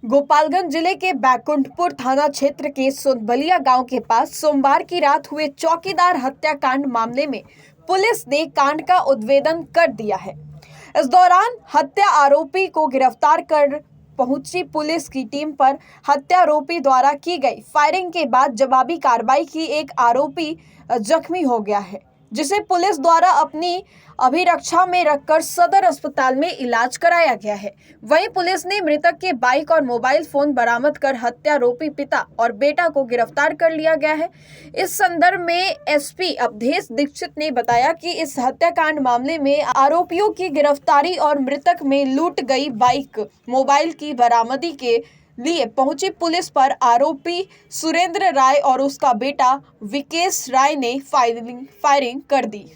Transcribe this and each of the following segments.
गोपालगंज जिले के बैकुंठपुर थाना क्षेत्र के सोनबलिया गांव के पास सोमवार की रात हुए चौकीदार हत्याकांड मामले में पुलिस ने कांड का उद्भेदन कर दिया है। इस दौरान हत्या आरोपी को गिरफ्तार कर पहुंची पुलिस की टीम पर हत्यारोपी द्वारा की गई फायरिंग के बाद जवाबी कार्रवाई की एक आरोपी जख्मी हो गया है, जिसे पुलिस द्वारा अपनी अभिरक्षा में रखकर सदर अस्पताल में इलाज कराया गया है। वहीं पुलिस ने मृतक के बाइक और मोबाइल फोन बरामद कर हत्यारोपी पिता और बेटा को गिरफ्तार कर लिया गया है। इस संदर्भ में एसपी अवधेश दीक्षित ने बताया कि इस हत्याकांड मामले में आरोपियों की गिरफ्तारी और मृतक में लूट गई बाइक मोबाइल की बरामदी के लिए पहुंची पुलिस पर आरोपी सुरेंद्र राय और उसका बेटा विकेश राय ने फायरिंग कर दी,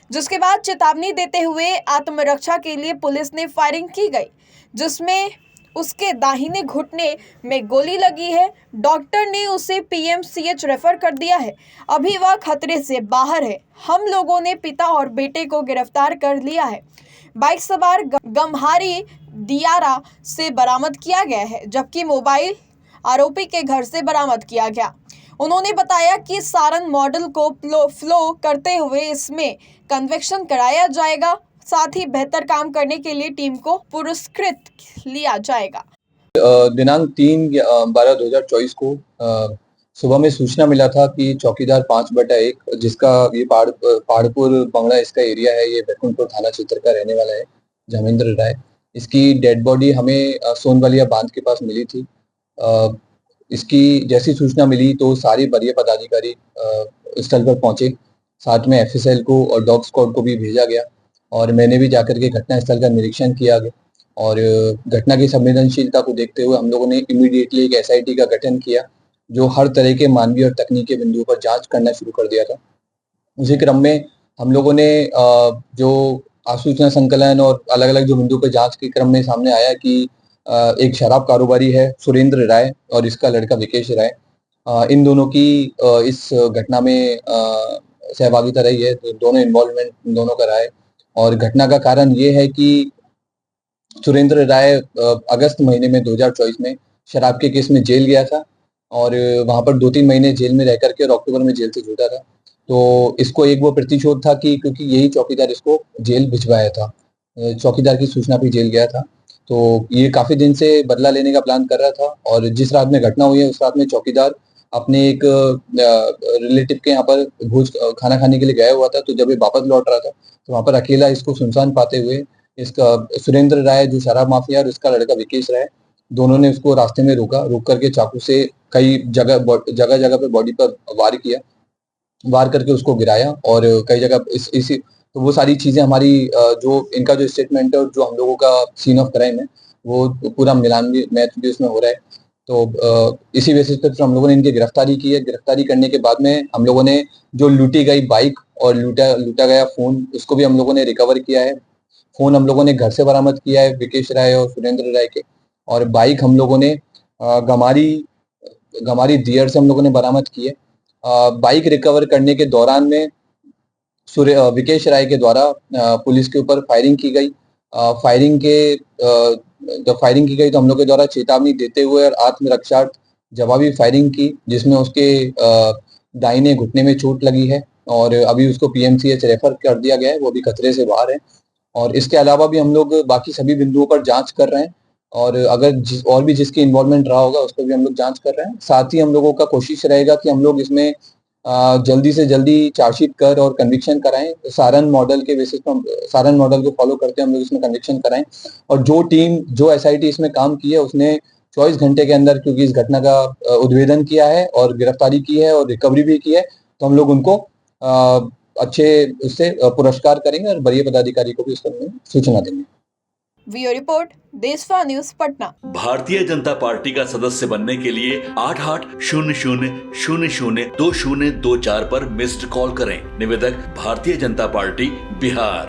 जिसके बाद चेतावनी देते हुए आत्मरक्षा के लिए पुलिस ने फायरिंग की गई, जिसमें उसके दाहिने घुटने में गोली लगी है। डॉक्टर ने उसे पीएमसीएच रेफर कर दिया है। अभी वह खतरे से बाहर है। हम लोगों ने पिता और बेटे को गिरफ्तार कर लिया है। बाइक सवार गम्हारी दियारा से बरामद किया गया है, जबकि मोबाइल आरोपी के घर से बरामद किया गया। उन्होंने बताया कि सारन मॉडल को फ्लो करते हुए इसमें कन्वेक्शन कराया जाएगा, साथ ही बेहतर काम करने के लिए टीम को पुरस्कृत लिया जाएगा। दिनांक 3/12/2024 को सुबह में सूचना मिला था कि चौकीदार 5/1 जिसका ये पहाड़पुर बंगला इसका एरिया है, ये बैकुंठपुर थाना क्षेत्र का रहने वाला है, धर्मेंद्र राय। इसकी डेड बॉडी हमें सोनबलिया बांध के पास मिली थी। इसकी जैसी सूचना मिली तो सारे वरीय पदाधिकारी स्थल पर पहुंचे, साथ में एफएसएल को और डॉग स्क्वाड को भी भेजा गया और मैंने भी जाकर के घटना स्थल का निरीक्षण किया गया। और घटना की संवेदनशीलता को देखते हुए हम लोगों ने इमीडिएटली एक एसआईटी का गठन किया, जो हर तरह के मानवीय और तकनीकी बिंदुओं पर जांच करना शुरू कर दिया था। उसी क्रम में हम लोगों ने जो आसूचना संकलन और अलग अलग जो बिंदु पर जांच के क्रम में सामने आया कि एक शराब कारोबारी है सुरेंद्र राय और इसका लड़का विकेश राय, इन दोनों की इस घटना में सहभागिता रही है। तो दोनों इन्वॉल्वमेंट दोनों का रहा है और घटना का कारण ये है कि सुरेंद्र राय अगस्त महीने में 2024 में शराब के केस में जेल गया था और वहां पर 2-3 महीने जेल में रह करके और अक्टूबर में जेल से छूटा था। तो इसको एक वो प्रतिशोध था कि क्योंकि यही चौकीदार इसको जेल भिजवाया था, चौकीदार की सूचना पर जेल गया था, तो ये काफी दिन से बदला लेने का प्लान कर रहा था। और जिस रात में घटना हुई है उस रात में चौकीदार अपने एक रिलेटिव के यहाँ पर भोज खाना खाने के लिए गया हुआ था। तो जब ये वापस लौट रहा था तो वहां पर अकेला इसको सुनसान पाते हुए इसका सुरेंद्र राय जो शराब माफिया और उसका लड़का विकेश राय, दोनों ने उसको रास्ते में रोक करके चाकू से कई जगह पे बॉडी पर वार करके उसको गिराया और कई जगह इसी तो वो सारी चीजें हमारी जो इनका जो स्टेटमेंट है और जो हम लोगों का सीन ऑफ क्राइम है वो पूरा मिलान भी मैच भी उसमें हो रहा है। तो इसी बेसिस पर हम लोगों ने इनकी गिरफ्तारी की है। गिरफ्तारी करने के बाद में हम लोगों ने जो लूटी गई बाइक और लूटा गया फोन, उसको भी हम लोगों ने रिकवर किया है। फोन हम लोगों ने घर से बरामद किया है विकेश राय और सुरेंद्र राय के, और बाइक हम लोगों ने गमारी दियर से हम लोगों ने बरामद की है। बाइक रिकवर करने के दौरान में विकेश राय के द्वारा पुलिस के ऊपर फायरिंग की गई। जब फायरिंग की गई तो हम लोग के द्वारा चेतावनी देते हुए और आत्मरक्षार्थ जवाबी फायरिंग की, जिसमें उसके दाहिने घुटने में चोट लगी है और अभी उसको पीएमसीएच रेफर कर दिया गया है, वो भी खतरे से बाहर है। और इसके अलावा भी हम लोग बाकी सभी बिंदुओं पर जांच कर रहे हैं और अगर और भी जिसकी इन्वॉल्वमेंट रहा होगा उस पर भी हम लोग जांच कर रहे हैं। साथ ही हम लोगों का कोशिश रहेगा कि हम लोग इसमें जल्दी से जल्दी चार्जशीट कर और कन्विक्शन कराएं। सारन मॉडल के बेसिस पर सारन मॉडल को फॉलो करते हम लोग इसमें कन्विक्शन कराएं। और जो एसआईटी इसमें काम की है उसने 24 घंटे के अंदर, क्योंकि इस घटना का उद्भेदन किया है और गिरफ्तारी की है और रिकवरी भी की है, तो हम लोग उनको अच्छे उससे पुरस्कार करेंगे और वरीय पदाधिकारी को भी उसका सूचना देंगे। वीडियो रिपोर्ट देशवा न्यूज पटना। भारतीय जनता पार्टी का सदस्य बनने के लिए 8800002024 पर मिस्ड कॉल करें। निवेदक भारतीय जनता पार्टी बिहार।